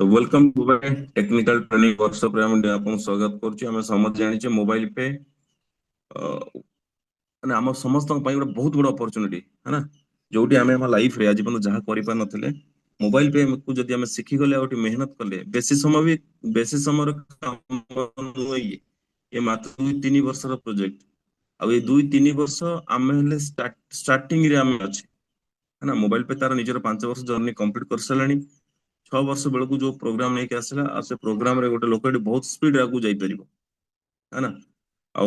Welcome mobile technical training workshop रे हम आपन स्वागत करछि। हम समझ जानि छे मोबाइल पे माने हम समस्त पई ଗୋଟେ बहुत बड़ अपॉर्चुनिटी है ना, जोटी हमें हम लाइफ रे आज पन जहा करि पा नथिले मोबाइल पे को जदी हम सिखि गले और मेहनत कले बेसी समय रे काम नुई ये मात्र 2-3 वर्ष रो प्रोजेक्ट। आ ये 2-3 वर्ष आमे हेले स्टार्टिंग रे हम अछि है ना। मोबाइल पे तार निजर 5 वर्ष जर्नी कंप्लीट कर सलानी। 6 वर्ष बेलू जो प्रोग्राम नहीं आसला आ से प्रोग्राम रे गोटे लोक बहुत स्पीड आगू जाई परिबो है ना। आ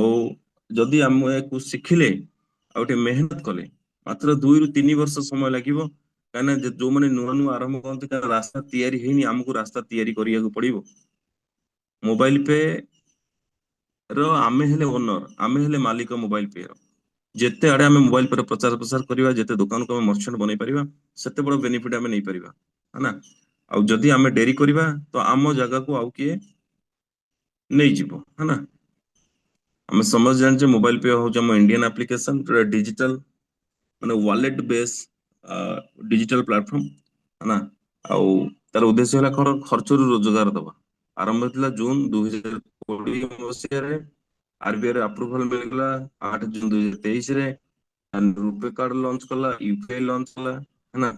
जदि हम को शिखिले आ गोटे मेहनत कले मात्र 2-3 वर्ष समय लागिबो। काना जो माने नुआ नुआ आरंभ करते रास्ता तैयारी हेनी, हमको रास्ता तैयारी करिया को पड़िबो। मोबाइल पे रो आमे हेले ओनर, आमे हेले मालिक मोबाइल पे रो। जेते आड़े आमे मोबाइल पर प्रचार प्रसार करिवा, जेते दुकान को मर्चेंट बनै परिबा, सेते बड़ बेनिफिट आमे नै परिबा है ना। आ जदि आमे डेरी करिवा तो आम जगह को आउ किए नहीं जीवो है ना। आमे समझ जान मोबाइल पे हो हम इंडियन एप्लीकेशन डिजिटल माने वॉलेट बेस डिजिटल प्लेटफॉर्म है ना। आउ तार उद्देश्य होला खर्च रु रोजगार दबा। आरंभ होता जून 2020 मसीह रे। आरबीआई रे अप्रूवल मिलगला 8 जून 2023 रे। रुपे कार्ड लॉन्च कला, यूपीआई लॉन्च कला है ना।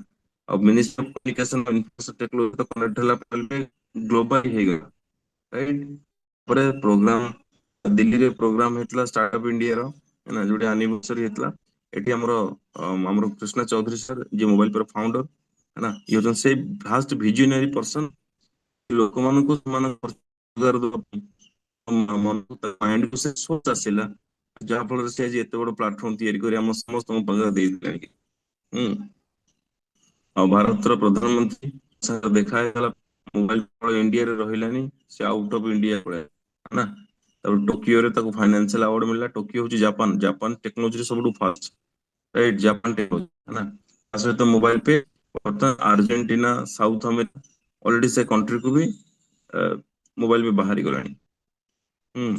अब ministry of communication and infrastructure technology तो कनेक्ट होला पहले ग्लोबल हे गला राइट। पर प्रोग्राम दिल्ली रे प्रोग्राम हेतला स्टार्टअप इंडिया रो है ना, जोटे एनिवर्सरी हेतला। एठी हमरो कृष्णा चौधरी सर जे मोबाइल पर फाउंडर है ना, ये होचन से फास्ट विजनरी पर्सन लोक मान को मान रोजगार दबा मन माइंड को से सोच आसिला जहा फल से आज एते बड़ प्लेटफॉर्म तैयारी करी हम समस्त पगार दे दिलानी। आ भारत रो प्रधानमंत्री सर देखा है मोबाइल पर इंडिया रे रहिलानी, से आउट ऑफ इंडिया पळे है ना। तब टोकियो रे ताको फाइनेंशियल अवार्ड मिलला। टोकियो होची जापान, जापान टेक्नोलॉजी सबडू फास्ट राइट, जापान टेक्नोलॉजी है ना। आसे तो मोबाइल पे वर्तमान अर्जेंटीना साउथ अमेरिका ऑलरेडी से कंट्री को भी मोबाइल पे बाहरी गलानी। हम्म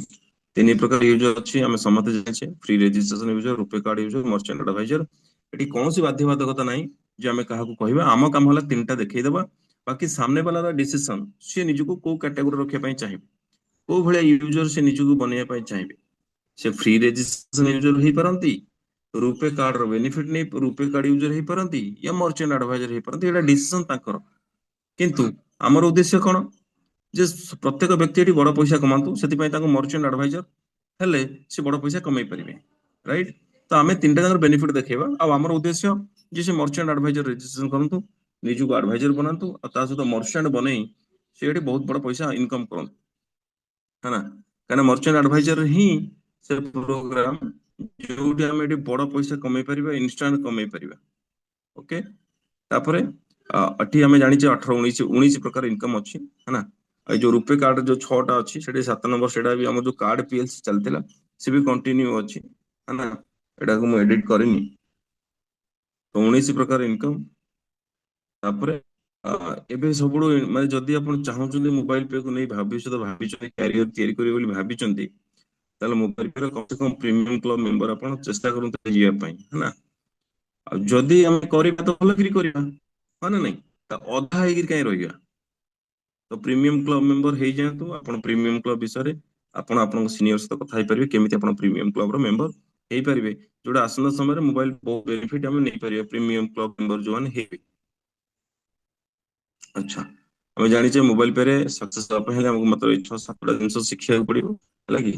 तीन प्रकार यूजर अच्छी हमें समझते जाने free registration user, RuPay card user, merchant advisor. एटी कौन सी बाध्यबाधकता नहीं जे आमे काहा को कहबा। आम काम होला तीनटा देखै देबा, बाकी सामने वाला डिसीजन से निजको को कैटेगरी रखे पई चाहिए, को भले यूजर से निजको बनिया पई चाहिए। से फ्री रजिस्ट्रेशन यूजर ही परंती, रुपे कार्ड रो बेनिफिट नहीं रुपे कार्ड यूजर ही परंती, या मर्चेंट एडवाइजर ही परंती। एटा डिसीजन ताकर। किंतु हमर उद्देश्य कोन जे प्रत्येक व्यक्ति एटी बड़ पैसा कमातु, सेति पई ताको मर्चेंट एडवाइजर हेले से बड़ पैसा कमाई परिबे राइट। तो आमे तीनटा जकर बेनिफिट देखेबा। आ हमर उद्देश्य जे से मर्चेंट एडवाइजर रजिस्ट्रेशन करंतु, निजु को एडवाइजर बनातु, आ ता सहित मर्चेंट बनै से एटी बहुत बड़ पैसा इनकम करंतु है ना। काना मर्चेंट एडवाइजर ही से प्रोग्राम जोटी हम एटी बड़ पैसा कमाई परिबा, इंस्टेंट कमाई परिबा। ओके तापरे अठी हमें जानि 18-19 प्रकार इनकम अच्छी है ना। ए जो रुपे कार्ड जो 6टा अच्छी सेठी 7 नंबर सेटा भी हम जो कार्ड पीएलसी चलतिला से भी कंटिन्यू अच्छी है ना। एटा को मैं एडिट करिनी। तो 19 प्रकार इनकम तापरे एबे सबुडो माने जदी आपण चाहुचंदी मोबाइल पे को नै भविष्य भाबिचंदी कैरियर तयारी करिवे बोली भाबिचंदी, ताले मोबाइल पे कम से कम प्रीमियम क्लब मेंबर आपण चेष्टा करंतु जिया पई है ना। आ जदी हम करिबा तो भलो करी करिबा है ना। नहीं त अधा हेगिर काई रहिबा। तो प्रीमियम क्लब मेंबर हे जातु। आपण प्रीमियम क्लब विषय रे आपण आपन सीनियर सहित कथा हे परिबे, केमिति आपण प्रीमियम क्लब रो मेंबर हे परिबे, जोडा आसन समय रे मोबाइल बहुत बेनिफिट हम नै परिबे प्रीमियम क्लब मेंबर जोन हेबे। अच्छा हमें जानी चाहिए मोबाइल पे रे सक्सेस हेले हमको मतलब 6-7टा जिंस शिखिया पड़िबो हला कि।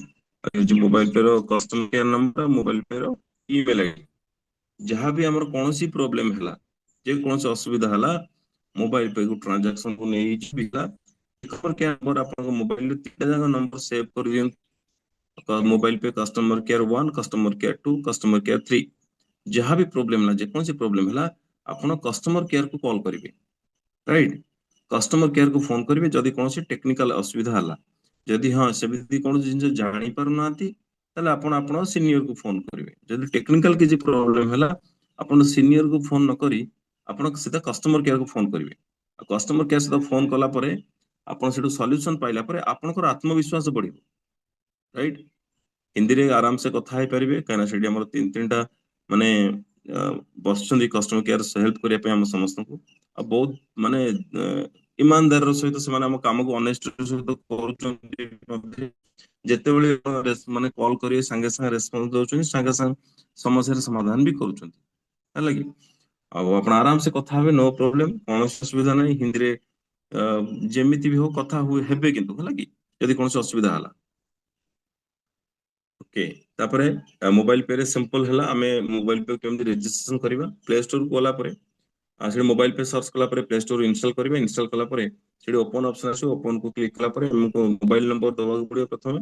जो मोबाइल पे रो कस्टमर केयर नंबर, मोबाइल पे रो ईमेल आईडी, जहां भी हमर कोनोसी प्रॉब्लम हला, जे कोनोसी असुविधा हला मोबाइल पे को ट्रांजैक्शन को नै बिला कस्टमर केयर नंबर आपन मोबाइल रे तीनटा जगह नंबर सेव कर दियन। मोबाइल पे customer care 1, customer care 2, customer care 3, जहां भी प्रॉब्लम हला, जे कोनोसी प्रॉब्लम हला आपन कस्टमर केयर को कॉल करिवे राइट। कस्टमर केयर को फोन करिवे जदि कोनोसी टेक्निकल असुविधा हला। जदि हां सेमिति कोनोसी जिंस जानि पारु नांती तले आपण आपण सीनियर को फोन करिवे। जदि टेक्निकल किछि प्रॉब्लम हला आपण सीनियर को फोन न करी आपण सीधा कस्टमर केयर को फोन करिवे। कस्टमर केयर से फोन कला परे आपण सेटु सॉल्यूशन पाइला परे आपनकर आत्मविश्वास बढ़िबो राइट। हिंदी रे आराम से कथा हे परिबे काना सेडी हमर तीन तीनटा माने बसचंदी कस्टमर केयर से हेल्प करिया पे हम समस्त को। अब बहुत माने ईमानदार सहित से हम काम को अनेस्ट सहित कर ଯେତେବେଳେ ମାନେ କଲ୍ କରିବେ ସାଙ୍ଗେ ସାଙ୍ଗେ ରେସ୍ପନ୍ସ ଦଉଛନ୍ତି, ସାଙ୍ଗେ ସାଙ୍ଗେ ସମସ୍ୟାର ସମାଧାନ ବି କରୁଛନ୍ତି, ହେଲା କି? ଆଉ ଆପଣ ଆରାମ ସେ କଥା ହେବେ, ନୋ ପ୍ରୋବ୍ଲେମ, କୌଣସି ଅସୁବିଧା ନାହିଁ। ହିନ୍ଦୀରେ ଅ, ଯେମିତି ବି ହଉ କଥା ହୁଏ ହେବେ, କିନ୍ତୁ ହେଲା କି ଯଦି କୌଣସି ଅସୁବିଧା ହେଲା। ଓକେ, ତାପରେ ମୋବାଇଲ ପେ ରେ ସିମ୍ପଲ ହେଲା, ଆମେ ମୋବାଇଲ ପେ କେମିତି ରେଜିଷ୍ଟ୍ରେସନ କରିବା? ପ୍ଲେ ଷ୍ଟୋର କୁ ଗଲା ପରେ ସେଠି ମୋବାଇଲ ପେ ସର୍ଚ୍ଚ କଲା ପରେ ପ୍ଲେ ଷ୍ଟୋର ଇନଷ୍ଟଲ କରିବା। ଇନଷ୍ଟଲ କଲା ପରେ ସେଠି ଓପନ ଅପସନ ଆସିବ, ଓପନ କୁ କ୍ଲିକ କଲା ପରେ ଆମକୁ ମୋବାଇଲ ନମ୍ବର ଦେବାକୁ ପଡିବ ପ୍ରଥମେ,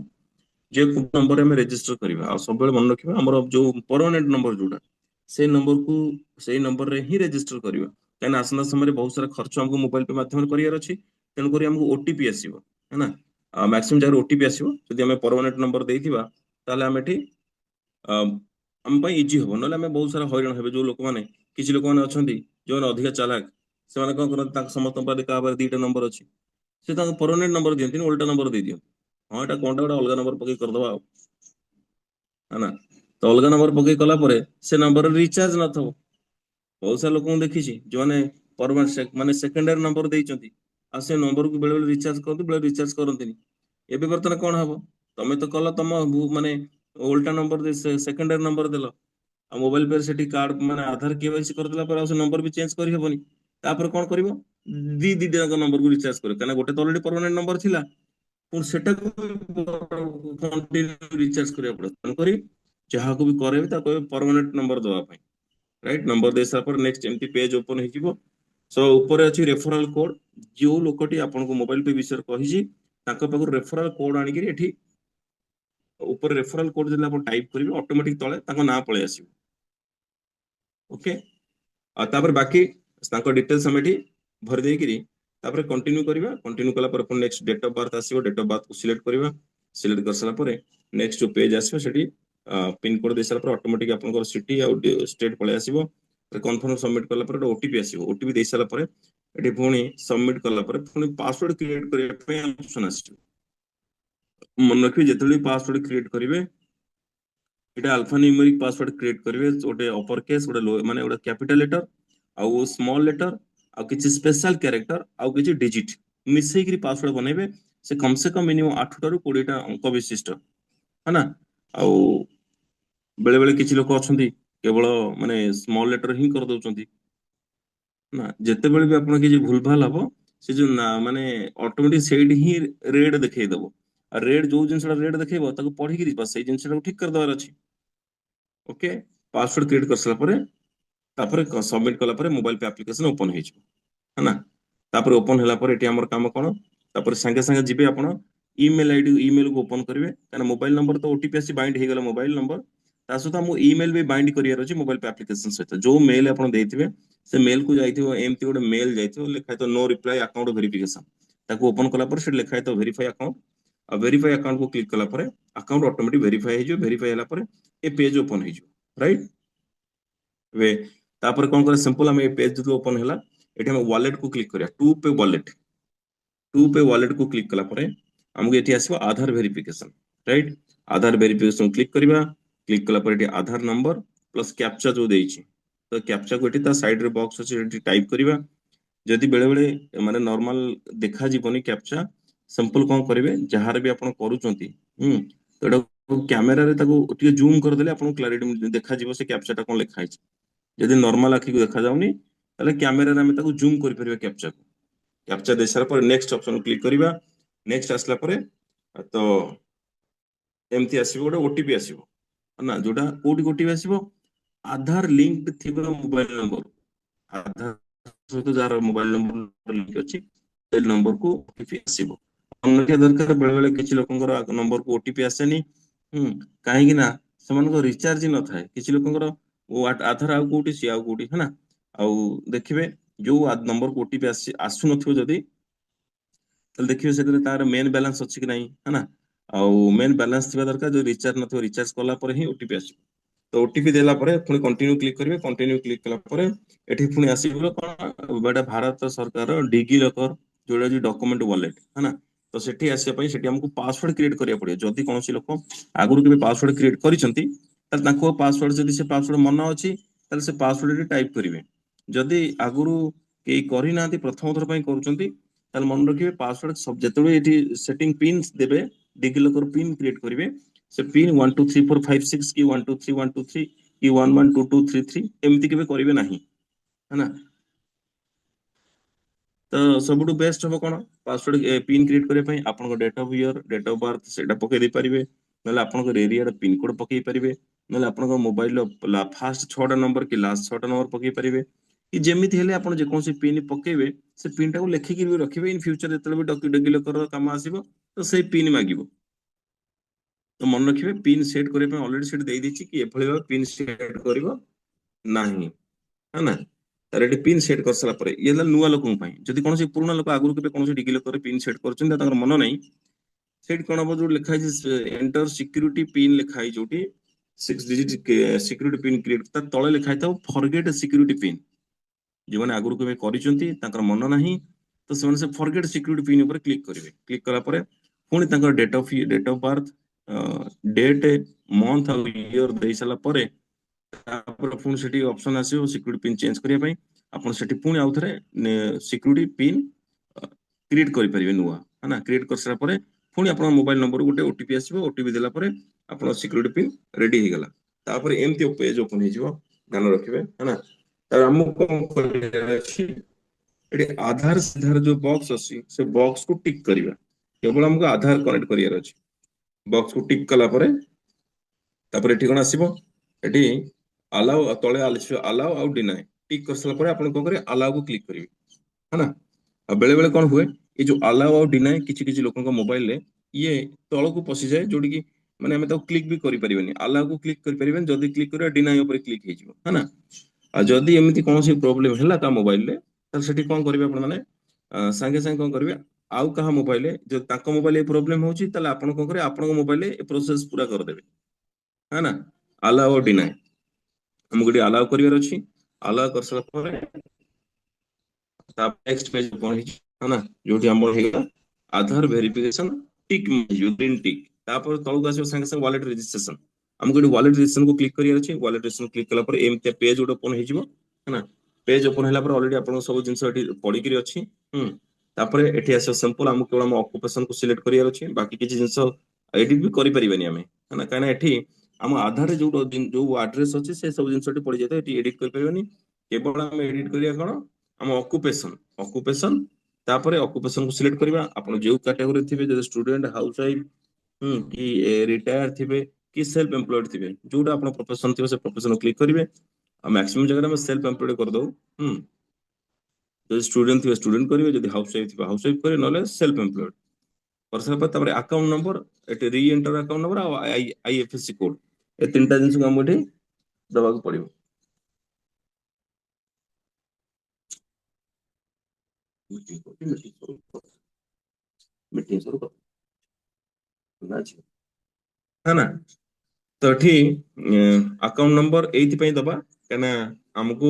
ଯେ ନମ୍ବରରେ ଆମେ ରେଜିଷ୍ଟର କରିବା। ଆଉ ସବୁବେଳେ ମନେ ରଖିବା, ଆମର ଯୋଉ ପରମାନେଣ୍ଟ ନମ୍ବର ଯୋଉଟା, ସେଇ ନମ୍ବରକୁ ସେଇ ନମ୍ବରରେ ହିଁ ରେଜିଷ୍ଟର କରିବା। କାହିଁକିନା ଆସନ୍ତା ସମୟରେ ବହୁତ ସାରା ଖର୍ଚ୍ଚ ଆମକୁ ମୋବାଇଲ ପେ ମାଧ୍ୟମରେ କରିବାର ଅଛି, ତେଣୁକରି ଆମକୁ ଓଟିପି ଆସିବ, ହେଲା। ମ୍ୟାକ୍ସିମମ୍ ଯାହାର ଓଟିପି ଆସିବ, ଯଦି ଆମେ ପରମାନେଣ୍ଟ ନମ୍ବର ଦେଇଥିବା, ତାହେଲେ ଆମେ ଏଠି ଅ, ଆମ ପାଇଁ ଇଜି ହବ। ନହେଲେ ଆମେ ବହୁତ ସାରା ହଇରାଣ ହେବେ। ଯୋଉ ଲୋକମାନେ, କିଛି ଲୋକମାନେ ଅଛନ୍ତି ଯୋଉମାନେ ଅଧିକ ଚାଲାକ, ସେମାନେ କଣ କରନ୍ତି, ତାଙ୍କ ସମସ୍ତଙ୍କ ପାଖରେ କାହା ପାଖରେ ଦିଟା ନମ୍ବର ଅଛି, ସେ ତାଙ୍କ ପରମାନେଣ୍ଟ ନମ୍ବର ଦିଅନ୍ତିନି, ଓଲ୍ଟା ନମ୍ବର ଦେଇଦିଅନ୍ତି। ହଁ ଏଟା କଣଟା ଗୋଟେ ଅଲଗା ନମ୍ବର ପକେଇ କରିଦବା ଆଉ, ହେଲା। ତ ଅଲଗା ନମ୍ବର ପକେଇ କଲା ପରେ ସେ ନମ୍ବରରେ ରିଚାର୍ଜ ନଥିବ। ବହୁତ ସାରା ଲୋକଙ୍କୁ ଦେଖିଛି ଯୋଉମାନେ ମାନେ ସେକେଣ୍ଡାରୀ ନମ୍ବର ଦେଇଛନ୍ତି, ଆଉ ସେ ନମ୍ବରକୁ ବେଳେ ବେଳେ ରିଚାର୍ଜ କରନ୍ତି, ବେଳେ ରିଚାର୍ଜ କରନ୍ତିନି। ଏବେ ବର୍ତ୍ତମାନ କଣ ହବ? ତମେ ତ କଲ ତମ ମାନେ ଓଲ୍ଟା ନମ୍ବର ସେକେଣ୍ଡାରୀ ନମ୍ବର ଦେଲ, ଆଉ ମୋବାଇଲ ପେ ସେଠି କାର୍ଡ ମାନେ ଆଧାର କେୱାଇସି କରିଦେଲା ପରେ ଆଉ ସେ ନମ୍ବର ବି ଚେଞ୍ଜ କରିହବନି। ତାପରେ କଣ କରିବ? ଦିଟା ଯାକ ନମ୍ବରକୁ ରିଚାର୍ଜ କରିବ, କାହିଁକିନା ଗୋଟେ ତ ଅଲରେଡି ପରମାନେଣ୍ଟ ନମ୍ବର ଥିଲା, ପୁଣି ସେଟାକୁ କଣ୍ଟିନ୍ୟୁ ରିଚାର୍ଜ କରିବାକୁ ପଡିବ। ତେଣୁକରି ଯାହାକୁ ବି କରେଇବେ ତାକୁ କହିବେ ପରମାନେଣ୍ଟ ନମ୍ବର ଦେବା ପାଇଁ, ରାଇଟ୍? ନମ୍ବର ଦେଇ ସାରିଲା ପରେ ନେକ୍ସଟ ଏମିତି ପେଜ ଓପନ ହେଇଯିବ। ସୋ ଉପରେ ଅଛି ରେଫରାଲ କୋଡ। ଯୋଉ ଲୋକଟି ଆପଣଙ୍କୁ ମୋବାଇଲ ପେ ବିଷୟରେ କହିଛି, ତାଙ୍କ ପାଖରୁ ରେଫରାଲ କୋଡ ଆଣିକିରି ଏଠି ଉପରେ ରେଫରାଲ କୋଡ ଯଦି ଆପଣ ଟାଇପ କରିବେ, ଅଟୋମେଟିକ ତଳେ ତାଙ୍କ ନାଁ ପଳେଇ ଆସିବ। ଓକେ, ଆଉ ତାପରେ ବାକି ତାଙ୍କ ଡିଟେଲ୍ସ ଆମେ ଏଠି ଭରି ଦେଇକିରି ତାପରେ କଣ୍ଟିନ୍ୟୁ କରିବା। କଣ୍ଟିନ୍ୟୁ କଲା ପରେ ପୁଣି ନେକ୍ସଟ ଡେଟ୍ ଅଫ ବାର୍ଥ ଆସିବ, ଡେଟ୍ ଅଫ ବାର୍ଥକୁ ସିଲେକ୍ଟ କରିବା। ସିଲେକ୍ଟ କରିସାରିଲା ପରେ ନେକ୍ସଟ ଯୋଉ ପେଜ ଆସିବ, ସେଠି ପିନ୍ କୋଡ ଦେଇ ସାରିଲା ପରେ ଅଟୋମେଟିକ ଆପଣଙ୍କର ସିଟି ଆଉ ଷ୍ଟେଟ୍ ପଳେଇ ଆସିବ। କନଫର୍ମ ସବମିଟ କଲା ପରେ ଗୋଟେ ଓଟିପି ଆସିବ। ଓଟିପି ଦେଇ ସାରିଲା ପରେ ଏଠି ପୁଣି ସବମିଟ କଲା ପରେ ପୁଣି ପାସୱାର୍ଡ କ୍ରିଏଟ କରିବା ପାଇଁ ଅପସନ ଆସିବ। ମନେ ରଖିବେ, ଯେତେବେଳେ ପାସୱାର୍ଡ କ୍ରିଏଟ କରିବେ, এটা ଆଲଫାନ୍ୟୁମେରିକ ପାସୱାର୍ଡ କ୍ରିଏଟ କରିବେ। ଗୋଟେ ଅପର କେସ୍, ଗୋଟେ ମାନେ ଗୋଟେ କ୍ୟାପିଟାଲ ଲେଟର, ଆଉ ସ୍ମଲ ଲେଟର, ଆଉ କିଛି ସ୍ପେଶାଲ କ୍ୟାରେକ୍ଟର, ଆଉ କିଛି ଡିଜିଟ ମିଶେଇକିରି ପାସୱାର୍ଡ ବନେଇବେ। ସେ କମ ମିନିମମ୍ 8 ଟାରୁ 20ଟା ଅଙ୍କ ବିଶିଷ୍ଟ, है ना। ଆଉ ବେଳେ ବେଳେ କିଛି ଲୋକ ଅଛନ୍ତି କେବଳ ମାନେ ସ୍ମଲ ଲେଟର ହିଁ କରିଦଉଛନ୍ତି ନା। ଯେତେବେଳେ ବି ଆପଣ କିଛି ଭୁଲ ଭାଲ ହବ, ସେ ଯୋଉ ନା ମାନେ ଅଟୋମେଟିକ ସେଇଠି ହିଁ ରେଡ ଦେଖେଇଦବ। ଆଉ ରେଡ ଯୋଉ ଜିନିଷଟା ରେଡ ଦେଖେଇବ, ତାକୁ ପଢିକିରି ବାସ୍ ସେଇ ଜିନିଷଟାକୁ ଠିକ କରିଦେବାର ଅଛି। ଓକେ, ପାସୱାର୍ଡ କ୍ରିଏଟ କରିସାରିଲା ପରେ ତାପରେ ସବମିଟ କଲା ପରେ ମୋବାଇଲ ପେ ଆପ୍ଲିକେସନ ଓପନ ହେଇଯିବ, ହେଲା। ତାପରେ ଓପନ ହେଲା ପରେ ଏଠି ଆମର କାମ କଣ? ତାପରେ ସାଙ୍ଗେ ସାଙ୍ଗେ ଯିବେ ଆପଣ ଇମେଲ ଆଇଡି, ଇମେଲକୁ ଓପନ କରିବେ, କାରଣ ମୋବାଇଲ ନମ୍ବର ତ ଓଟିପି ଆସି ବାଇଣ୍ଡ ହେଇଗଲା ମୋବାଇଲ ନମ୍ବର। ତା ସହିତ ଆମକୁ ଇମେଲ ବି ବାଇଣ୍ଡ କରିବାର ଅଛି ମୋବାଇଲ ପେ ଆପ୍ଲିକେସନ ସହିତ। ଯୋଉ ମେଲ ଆପଣ ଦେଇଥିବେ, ସେ ମେଲ କୁ ଯାଇଥିବ ଏମିତି ଗୋଟେ ମେଲ ଯାଇଥିବ, ଲେଖା ହେଇଥିବ नो ରିପ୍ଲାଏ ଆକାଉଣ୍ଟ ଭେରିଫିକେସନ। ତାକୁ ଓପନ କଲା ପରେ ସେଠି ଲେଖା ହେଇଥିବ ଭେରିଫାଇ ଆକାଉଣ୍ଟ। ଆଉ ଭେରିଫାଇ ଆକାଉଣ୍ଟକୁ କ୍ଲିକ କଲା ପରେ ଆକାଉଣ୍ଟ ଅଟୋମେଟିକ ଭେରିଫାଇ ହେଇଯିବ। ଭେରିଫାଇ ହେଲା ପରେ ଏ ପେଜ ଓପନ ହେଇଯିବ, ରାଇଟ୍? ଏବେ ତାପରେ କଣ କରିବା? ସିମ୍ପଲ ଆମେ ଏ ପେଜ ଯଦି ଓପନ ହେଲା, ଏଠି ଆମେ ୱାଲେଟ କୁ କ୍ଲିକ କରିବା। To pay wallet, to pay wallet କୁ କ୍ଲିକ କଲା ପରେ ଆମକୁ ଏଠି ଆସିବ ଆଧାର ଭେରିଫିକେସନ, ରାଇଟ୍? ଆଧାର ଭେରିଫିକେସନ କ୍ଲିକ କରିବା। କ୍ଲିକ କଲା ପରେ ଏଠି ଆଧାର ନମ୍ବର ପ୍ଲସ କ୍ୟାପଚା ଯୋଉ ଦେଇଛି, ତ କ୍ୟାପଚାକୁ ଏଠି ତା ସାଇଡରେ ବକ୍ସ ଅଛି, ଏଠି ଟାଇପ କରିବା। ଯଦି ବେଳେ ବେଳେ ମାନେ ନର୍ମାଲ ଦେଖାଯିବନି କ୍ୟାପଚା, ସିମ୍ପଲ କଣ କରିବେ, ଯାହାର ବି ଆପଣ କରୁଛନ୍ତି, ତ ଏଟା କ୍ୟାମେରାରେ ତାକୁ ଟିକେ ଜୁମ କରିଦେଲେ ଆପଣଙ୍କୁ କ୍ଲାରିଟି ଦେଖାଯିବ ସେ କ୍ୟାପଚାଟା କଣ ଲେଖା ହେଇଛି। ଯଦି ନର୍ମାଲ ଆଖିକୁ ଦେଖାଯାଉନି, ତାହେଲେ କ୍ୟାମେରାରେ ଆମେ ତାକୁ ଜୁମ କରିପାରିବା କ୍ୟାପଚାକୁ। କ୍ୟାପଚା ଦେଇ ସାରିଲା ପରେ ନେକ୍ସଟ ଅପସନ କ୍ଲିକ କରିବା। ନେକ୍ସଟ ଆସିଲା ପରେ ତ ଏମିତି ଆସିବ, ଗୋଟେ ଓଟିପି ଆସିବ ନା, ଯୋଉଟା କୋଉଠି ଓଟିପି ଆସିବ? ଆଧାର ଲିଙ୍କ ଥିବା ମୋବାଇଲ ନମ୍ବର, ଆଧାର ସହିତ ଯାହାର ମୋବାଇଲ ନମ୍ବର ଲିଙ୍କ ଅଛି, ସେ ନମ୍ବରକୁ ଓଟିପି ଆସିବ। ମନେ ରଖିବା ଦରକାର, ବେଳେ ବେଳେ କିଛି ଲୋକଙ୍କର ନମ୍ବରକୁ ଓଟିପି ଆସେନି। କାହିଁକି ନା ସେମାନଙ୍କ ରିଚାର୍ଜ ନଥାଏ। କିଛି ଲୋକଙ୍କର ଆଧାର ଆଉ କୋଉଠି, ସିଏ ଆଉ କୋଉଠି, ହେଲା। ଆଉ ଦେଖିବେ, ଯୋଉ ନମ୍ବରକୁ ଓଟିପି ଆସୁନଥିବ ଯଦି, ତାହେଲେ ଦେଖିବେ ସେଥିରେ ତାର ମେନ୍ ବାଲାନ୍ସ ଅଛି କି ନାହିଁ, ହେଲା। ଆଉ ମେନ୍ ବାଲାନ୍ସ ଥିବା ଦରକାର। ଯଦି ରିଚାର୍ଜ ନଥିବ, ରିଚାର୍ଜ କଲା ପରେ ହିଁ ଓଟିପି ଆସିବ। ତ ଓଟିପି ଦେଲା ପରେ ପୁଣି କଣ୍ଟିନ୍ୟୁ କ୍ଲିକ କରିବେ। କଣ୍ଟିନ୍ୟୁ କ୍ଲିକ କଲା ପରେ ଏଠି ପୁଣି ଆସିବ କଣ? ଏଇଟା ଭାରତ ସରକାର ଡିଜି ଲକର, ଯୋଉଟା ହଉଛି ଡକ୍ୟୁମେଣ୍ଟ ୱାଲେଟ, ହେଲା। ତ ସେଠି ଆସିବା ପାଇଁ ସେଠି ଆମକୁ ପାସୱାର୍ଡ କ୍ରିଏଟ କରିବାକୁ ପଡିବ। ଯଦି କୌଣସି ଲୋକ ଆଗରୁ କେବେ ପାସୱାର୍ଡ କ୍ରିଏଟ କରିଛନ୍ତି, ତାହେଲେ ତାଙ୍କ ପାସୱାର୍ଡ, ଯଦି ସେ ପାସୱାର୍ଡ ମନେ ଅଛି, ତାହେଲେ ସେ ପାସୱାର୍ଡ ଟାଇପ କରିବେ। ଯଦି ଆଗରୁ କେହି କରିନାହାନ୍ତି, ପ୍ରଥମ ଥର ପାଇଁ କରୁଛନ୍ତି, ताले मन रखिबे पासवर्ड सब जेतबे एठी सेटिंग पिन देबे डिजिलॉकर पिन क्रिएट करिवे से पिन 1 2 3 4 5 6 की 1 2 3 1 2 3 की 1 1 2 2 3 3 एमति केबे करिवे नाही है ना। तो सबुठु बेस्ट हम कोन पासवर्ड पिन क्रिएट करे पई आपन date of year date of birth सेटा पके दे परिबे नले आपन एरिया रे पिन कोड पके परिबे नले आपन मोबाइल ला फास्ट 6टा नंबर की लास्ट 6टा नंबर पके परिबे कि जेमिति हेले आपन जे कोन से पिन पकेबे से पिन टा को लेखि कि रखिबे इन फ्यूचर जेतले भी डिजिलॉकर काम आसीबो तो सेही पिन मागिबो। तो मन रखिबे पिन सेट करे पे ऑलरेडी सेट देई दिछि कि एभଳି भाবে पिन सेट करिवो नाही है ना। तार एटी पिन सेट कर सला परे ये नुआ लोक जदि कौन पुराना लोक आगु के कौन डिजिलॉकर पिन सेट कर मन नहीं सेट कौन हम जो लिखा एंटर सिक्यूरिटी पिन लिखा है जोटी 6 डिजिट सिक्यूरिटी पिन क्रिएट तले लिखा था फॉरगेट सिक्यूरिटी पिन जो मैंने आगु के करिसेंती ताकर मन नहीं तो से फॉरगेट सिक्यूरिटी पिन ऊपर क्लिक करेंगे क्लिक कला परे पुणी ताकर date of birth date month और ईयर दे सारा परे तापर पुणी सेठी ऑप्शन आसीबो सिक्यूरिटी पिन चेंज करिया पई आपण सेठी पुणी आउ थरे सिक्यूरिटी पिन क्रिएट करि परिबे नुवा है ना। क्रिएट कर सारा परे पुणी आपण मोबाइल नंबर गोटे ओटीपी आसीबो ओटीपी देला परे आपण सिक्यूरिटी पिन रेडी हे गला तापर एमती पेज ओपन हे जिवो ध्यान रखिबे है ना। तार हमु कोन करिया अछि एडी आधार सिधार जो बॉक्स अछि से बॉक्स को टिक करिबा केवल हमको आधार कनेक्ट करियार अछि बॉक्स को टिक कला परे तापर एठी कोन आसीबो एठी अलाउ तले अलाउ आउ डिनाय टिक कर सला परे आपण कोन करे अलाउ को क्लिक करिवे है ना। अब बेले बेले कौन हुए ये जो अलाउ और डिनाय किछि किछि लोकन को मोबाइल ले ये तळ को पसि जाए जोडी की माने हमें तो क्लिक भी करि परिबेनी अलाउ को क्लिक करि परिबेनी जदी क्लिक करिया डिनाय ऊपर क्लिक हे जिवो है ना। आ जदी एमिति कोनोसी प्रॉब्लम होला ता मोबाइल ले त सेठी कोन करिवे आपण माने संगे संगे कोन करिवे आउ कहा मोबाइल ले जो ताको मोबाइल ए प्रॉब्लम होची तले आपण कोन करे आपण मोबाइल ले ए प्रोसेस पूरा कर देबे है ना। अलाउ और डिनाय हमको अलाउ करिवार अछि अलाउ कर सला परे नेक्स्ट पेज कौन है ना जोटी हमर हेगा आधार वेरिफिकेशन टिक ग्रीन टिक तापर तळक आसी संगे संगे वॉलेट रजिस्ट्रेशन हमको वॉलेट रजिस्ट्रेशन को क्लिक करियर अछि वॉलेट रजिस्ट्रेशन क्लिक कला पर एमते पेज ओड ओपन हे जिवो है ना। पेज ओपन हैला पर ऑलरेडी आपन सब जिंस एठी पडी करी अछि तापर एठी आसे सिंपल हम केवल हम ऑक्युपेशन को सिलेक्ट करियर अछि बाकी किछि जिंस एडिट भी करि परिबेनी हमें है ना काना एठी हम आधार जो जो एड्रेस अछि से सब जिंस एठी पडी जेते एठी एडिट करि परिबेनी केवल हम एडिट करिया कोन हम ऑक्युपेशन ऑक्युपेशन तापर ऑक्युपेशन को सिलेक्ट करबा आपण जे कैटेगरी थिबे जे स्टूडेंट हाउस वाइफ कि रिटायर थिबे कि सेल्फ एम्प्लॉयड थिबे जोटा आपण प्रोफेशन थिबे से प्रोफेशन क्लिक करिवे आ मैक्सिमम जगह में सेल्फ एम्प्लॉयड कर दो जो स्टूडेंट थिबे स्टूडेंट करिवे जदी हाउस वाइफ थिबे हाउस वाइफ करे नले सेल्फ एम्प्लॉयड कर सारा पर तापर अकाउंट नंबर एटे री एंटर अकाउंट नंबर आ आईएफएससी कोड ए तीनटा जिंस को हम एठी दबा को पड़िबो। मीटिंग शुरू है ना। तो एठी अकाउंट नंबर एथि पई दबा कना हमको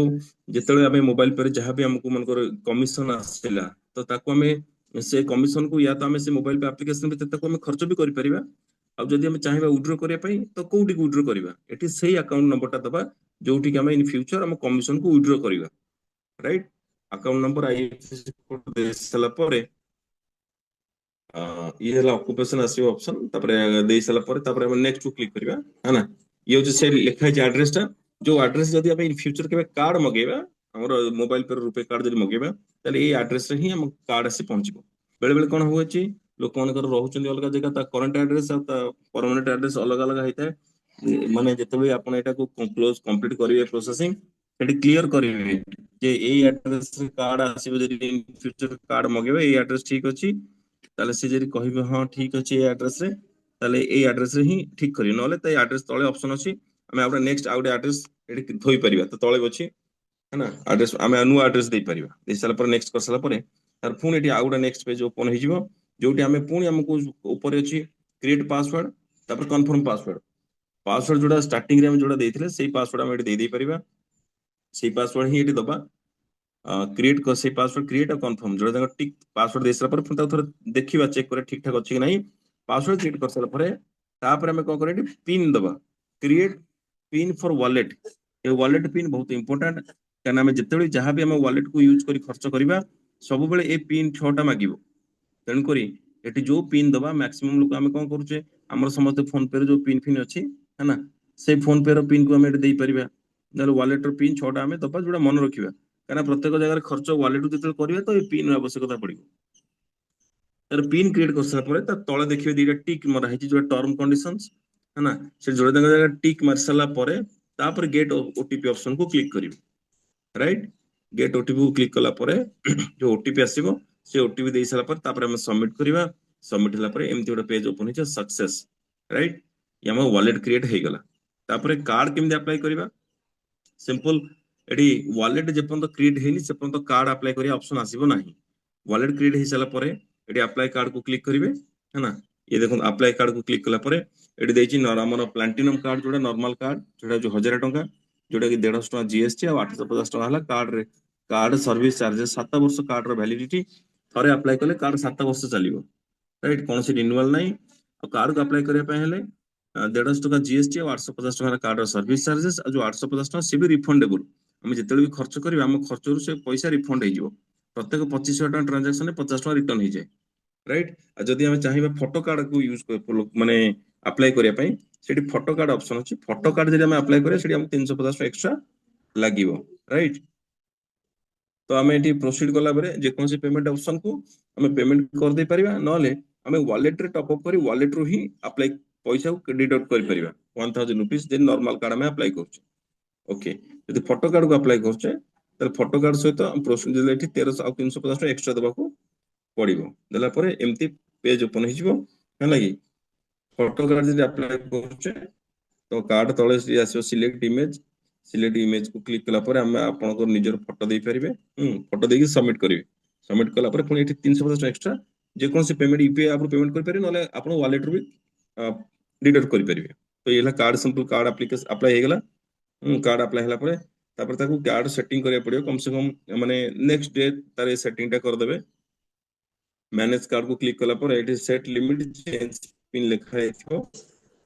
जेतले हमें मोबाइल पर जहां भी हमको मन कर कमीशन आसेला तो ताको हमें से कमीशन को या तो हमें से मोबाइल पे एप्लीकेशन भी ताको हमें खर्च भी करि परिबा अब जदि हमें चाहिबा विड्रॉ करिया पई तो कोउटी विड्रॉ करिबा एठी सेही अकाउंट नंबर ता दबा जोठी कि हमें इन फ्यूचर हम कमीशन को विड्रॉ करिबा right. Account number IFSC code दे सला परे ये है ऑक्युपेशन आसी ऑप्शन तापर दे सला परे तापर हम नेक्स्ट को क्लिक करिबा है ना। ये होचे से लिखा है एड्रेस टा जो एड्रेस जदी हम इन फ्यूचर के कार्ड मगेबा हमर मोबाइल पर रुपए कार्ड जदी मगेबा तले ये एड्रेस रे ही हम कार्ड से पहुंचबो बेले बेले कोन होय छि लोक कोन कर रहउछन अलग जगह ता करंट एड्रेस आ ता परमानेंट एड्रेस अलग अलग हेता माने जतबे आपण एटा को क्लोज कंप्लीट करिवे प्रोसेसिंग सेठी क्लियर करिवे जे ए एड्रेस रे कार्ड आसीबो जदी इन फ्यूचर कार्ड मगेबा ए एड्रेस ठीक अछि ताले से जदी कहिबे हां ठीक अछि ए एड्रेस रे ताले ए एड्रेस रे ही ठीक करियो नले त एड्रेस तळे ऑप्शन अछि हमें आउडा नेक्स्ट आउडा एड्रेस एडी थोई परिबा त तळे अछि है ना एड्रेस हमें न्यू एड्रेस दे परिबा दे साला पर नेक्स्ट कर साला पर तार पुणी एटी आउडा नेक्स्ट पेज ओपन हे जिवो जोटी हमें पुणी हमको ऊपर अछि क्रिएट पासवर्ड तापर कंफर्म पासवर्ड पासवर्ड जोड़ा स्टार्टिंग रे हम जोड़ा देथिले सेही पासवर्ड हम एटी दे दे परिबा सेही पासवर्ड ही एटी दबा क्रिएट कर से पासवर्ड क्रिएट और कंफर्म जोड़ा जगह टिक पासवर्ड दे सारा पर पुणी थोड़ा देखिबा चेक करे ठीक ठाक अछि कि नहीं पासवर्ड क्रिएट कर सारा पर तापर हमें को करे पिन दबा क्रिएट पिन फॉर वॉलेट ये वॉलेट पिन बहुत इंपोर्टेंट कहना हमें जिते जहां भी हम वॉलेट को यूज करी खर्च करबा ସବୁବେଳେ ए पिन 6टा मागिबो तेणु करी एटी जो पिन दबा मैक्सिमम लोक आमे कोन करूचे हमर समस्त फोन पे रे जो पिन फिन अछि है ना से फोन पे रो पिन को आमे देई परिबा नले वॉलेट रो पिन 6टा आमे दबा जोडा मन रखिबा काना प्रत्येक जगह खर्च वॉलेट जते करिवे तो ए पिन आवश्यकता पड़िबो तर पिन क्रिएट कर सारा परे त तळे देखिबे दिटा टिक मरा हेची जो टर्म कंडीशंस है ना से जोडे जगह टिक मार साला परे तापर गेट ओटीपी ऑप्शन को क्लिक करिवे राइट गेट ओटीपी को क्लिक कला परे जो ओटीपी आसीबो से ओटीपी देई साला पर तापर हम सबमिट करिवा सबमिट हला परे एमती गोटे पेज ओपन हिच सक्सेस राइट यामा वॉलेट क्रिएट हे गला तापर कार्ड केमदि अप्लाई करिवा सिंपल एडी वॉलेट जेपन तो क्रिएट हेनी सेपन तो कार्ड अप्लाई करिया ऑप्शन आसीबो नाही वॉलेट क्रिएट हे साला परे एडी अप्लाई कार्ड को क्लिक करिवे है ना ये देखो अप्लाई कार्ड को क्लिक कला परे एडी देछि नॉर्मल प्लैटिनम कार्ड जोडा नॉर्मल कार्ड जोडा जो 1000 टंका जोडा कि 150 टंका जीएसटी और 850 टंका हला कार्ड रे कार्ड सर्विस चार्जेस 7 वर्ष कार्ड रो वैलिडिटी थरे अप्लाई कले कार्ड 7 वर्ष चलिबो राइट कौन से रिन्यूअल नहीं और कार्ड को अप्लाई करने हेले 150 टका जीएसटी और 850 टका कार्ड सर्विस चार्जेस और जो 850 टका से भी रिफंडेबल हम जिते भी खर्च करिवे हम खर्च रु से पैसा रिफंड हो जिवो प्रत्येक 2500 टका ट्रांजैक्शन में 50 टका रिटर्न हो जाए राइट आ जदि हम चाहिबा फोटो कार्ड को यूज कर माने अप्लाई करिया पई सेठी फोटो कार्ड ऑप्शन अछि फोटो कार्ड जदि हम अप्लाई करिया सेठी हम 350 टका एक्स्ट्रा लागिवो राइट तो आम ये प्रोसीड कला जे कौन पेमेंट ऑप्शन को हमें पेमेंट कर दे परिबा नले हमें वॉलेट रे टॉप अप करी वॉलेट रो ही अप्लाई पैसा को डिडक्ट कर परिबा 1000 रुपीस जे नॉर्मल कार्ड में अप्लाई करछ ओके यदि फोटो कार्ड को अप्लाई करछ त फोटो कार्ड सहित प्रोसीड जे एठी 1300 और 350 टका एक्स्ट्रा देबा को पड़िबो देला परे एम्ति पेज ओपन हिजबो हला कि फोटो कार्ड जे अप्लाई करछ तो कार्ड तळे आसो सिलेक्ट इमेज को क्लिक कला पर हम आपन को निजर फोटो दे परिबे फोटो देकी सबमिट करिवे सबमिट कला पर पुनी एठी 350 एक्स्ट्रा जे कोन से पेमेंट यूपीआई आप पेमेंट कर परिबे नले आपन वॉलेट रो भी डिडक्ट कर परिबे तो येला card simple card application apply हे गेला कार्ड अप्लाई हला पर तापर ताको कार्ड सेटिंग करिया पड़ियो कम से कम माने नेक्स्ट डे तारे सेटिंग टा कर देबे मैनेज कार्ड को क्लिक कला पर एठी सेट लिमिट चेंज पिन लिखा है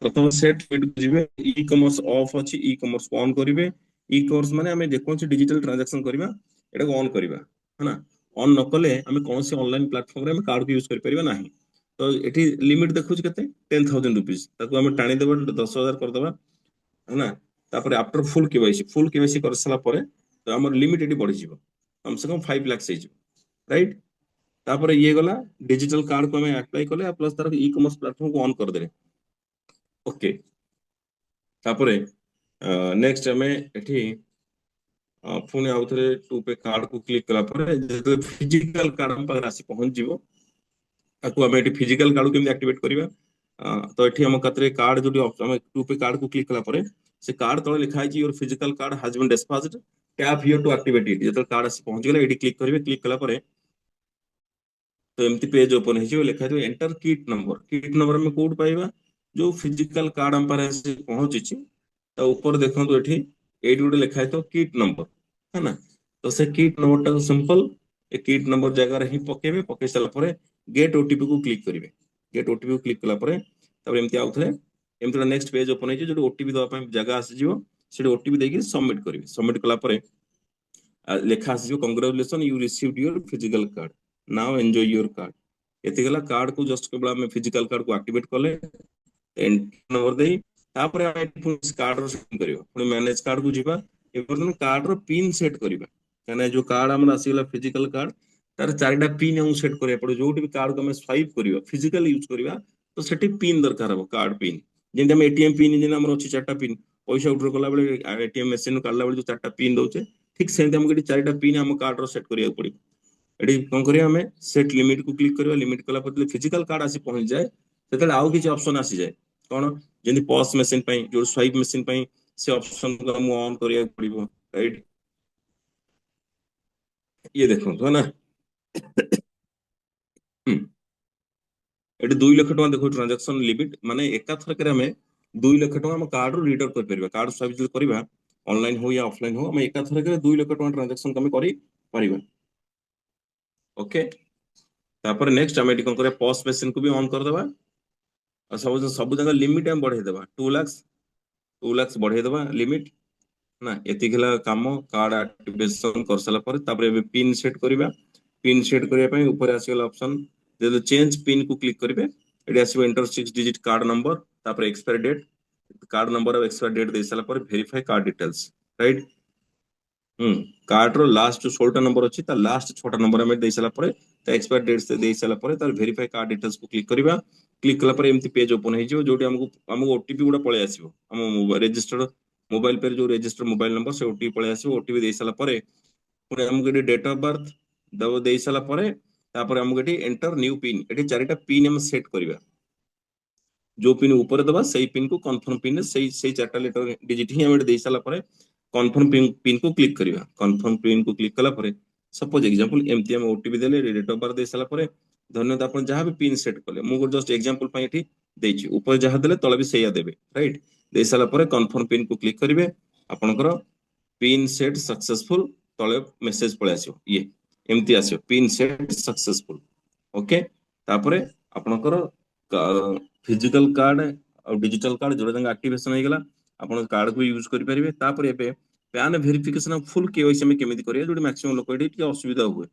प्रथम सेट लिमिट को जिवे ई कॉमर्स ऑफ अछि ई कॉमर्स को ऑन करिवे ई कॉमर्स माने हमें जेकोन से डिजिटल ट्रांजैक्शन करबा एटा को ऑन करबा है ना ऑन न कले हमें कौन से ऑनलाइन प्लेटफॉर्म रे हम कार्ड को यूज कर परिबा नाही तो एठी लिमिट देखुछ केते 10000 रुपीस ताको हम टाणी देबा 10000 कर देबा है ना तापर आफ्टर फुल केवाईसी कर सला परे तो हमर लिमिट एठी बढ़ी जिवो कम से कम 5 लाख से राइट तापर ये गला डिजिटल कार्ड को हमें अप्लाई कले प्लस तार ई कॉमर्स प्लेटफॉर्म को ऑन कर देले ओके तापर नेक्स्ट हमें एठी पुणे आउ थे टू पे कार्ड को क्लिक कला पर जे फिजिकल कार्ड हम पास आसी पहुंच जिवो ताको हमें एठी फिजिकल कार्ड को केमि एक्टिवेट करिवा तो एठी हम कतरे कार्ड जो हम टू पे कार्ड को क्लिक कला पर से कार्ड तळे लिखा है your physical card has been dispatched tap here to activate it जे कार्ड आसी पहुंच गेला एठी क्लिक कला पर तो एमती पेज ओपन हो लिखा है एंटर किट नंबर में कोड पाइबा जो फिजिकल कार्ड हम पारे पहुंची तो ऊपर देखो तो एटी गोटे लिखा है तो किट नंबर है ना तो से किट नंबर टा सिंपल ए किट नंबर जगह ही पकेबे पके साला परे गेट ओटीपी को क्लिक करिवे गेट ओटीपी को क्लिक कला परे तब एमती आउथले एमती नेक्स्ट पेज ओपन हो जो ओटीपी दवा ପାଇଁ जगह आसी जिवो से ओटीपी देके सबमिट करिवे सबमिट कला परे लेखा आसी congratulation you received your physical card now enjoy your card एति गला कार्ड को जस्ट केवल हम फिजिकल कार्ड को एक्टिवेट करले एंटर नंबर देई तापर हम कार्ड रो सेटिंग करियो पुनी मैनेज कार्ड को जिबा एबर्तन कार्ड रो पिन सेट करिबा कने जो कार्ड हमर आसीला फिजिकल कार्ड तार चारटा पिन हम सेट करिया पड़ो जोटी भी कार्ड को हम स्वाइप करियो फिजिकल यूज करिबा तो सेठी पिन दरकार हो कार्ड पिन जेंति हम एटीएम पिन जेन हमर अछि चारटा पिन पैसा उठर कला बेले एटीएम मशीन काढला बेले जो चारटा पिन दोचे ठीक सेंति हमके चारटा पिन हम कार्ड रो सेट करिया पड़ी एडी कोन करिया हमें सेट लिमिट को क्लिक करिया लिमिट कला पर फिजिकल कार्ड आसी पहुंच जाए सेते आउ किछ ऑप्शन आसी जाए कोन जेंति पॉस मशीन पई जो स्वाइप मशीन पई से ऑप्शन को हम ऑन करिया पड़िबो राइट ये देखो तो ना एटी 2 लाख टका देखो ट्रांजैक्शन लिमिट माने एका थर करे हमें 2 लाख टका हम कार्ड रो रिडर कर परबा कार्ड स्वाइप जो करबा ऑनलाइन हो या ऑफलाइन हो हम एका थर करे 2 लाख टका ट्रांजैक्शन हम करी परबा ओके तापर नेक्स्ट हम एटी कोन करे पॉस मशीन को भी ऑन कर देबा और सब जगह लिमिट हम बढ़े देबा 2 लाख बढ़े देबा लिमिट ना एतिकला काम कार्ड एक्टिवेशन कर सला पर तापर पिन सेट करबा पिन सेट करिया पई ऊपर आसीगला ऑप्शन जे चेंज पिन को क्लिक करिवे एडी आसीबो एंटर 6 डिजिट कार्ड नंबर तापर एक्सपायरी डेट कार्ड नंबर और एक्सपायरी डेट दे साला पर verify card details right card रो लास्ट जो 16टा नंबर अछि ता लास्ट 6टा नंबर हमें दे साला पर ता एक्सपायरी डेट से दे साला पर तार वेरीफाई कार्ड डिटेल्स को क्लिक करिवा क्लिक कला पर एमती पेज ओपन हे जिवो जोटी हमको ओटीपी गुडा पळे आसीबो हम रजिस्टर्ड मोबाइल पे जो रजिस्टर्ड मोबाइल नंबर से ओटीपी पळे आसीबो ओटीपी दे साला पर पुणे हमको एटी डेट ऑफ बर्थ दबो दे साला पर तापर हमको eighty enter new pin eighty चारिटा पिन हम सेट करिवा जो पिन ऊपर दबा सही पिन को कन्फर्म पिन सही चारटा लेटर डिजिट ही हम दे साला पर कन्फर्म पिन को क्लिक करिवा कन्फर्म पिन को क्लिक कला पर सपोज एग्जांपल एमती हम ओटीपी देले डेट ऑफ बर्थ दे साला पर धन्यवाद आपण जहां भी पिन सेट कले मु जस्ट एग्जांपल पई एठी देछि ऊपर जहां देले तळे भी सेया देबे राइट दे साला पर कन्फर्म पिन को क्लिक करिवे आपनकर पिन सेट सक्सेसफुल तळे मेसेज पळे आसियो ये एमती आसियो पिन सेट सक्सेसफुल ओके तापरे आपनकर फिजिकल कार्ड और डिजिटल कार्ड जोड़ा जंग एक्टिवेशन हो गला आपण कार्ड को यूज करि परिबे तापर एबे पैन वेरिफिकेशन फुल केवाईसी में केमिति करिया जोडी मैक्सिमम लोक एडी के असुविधा हुए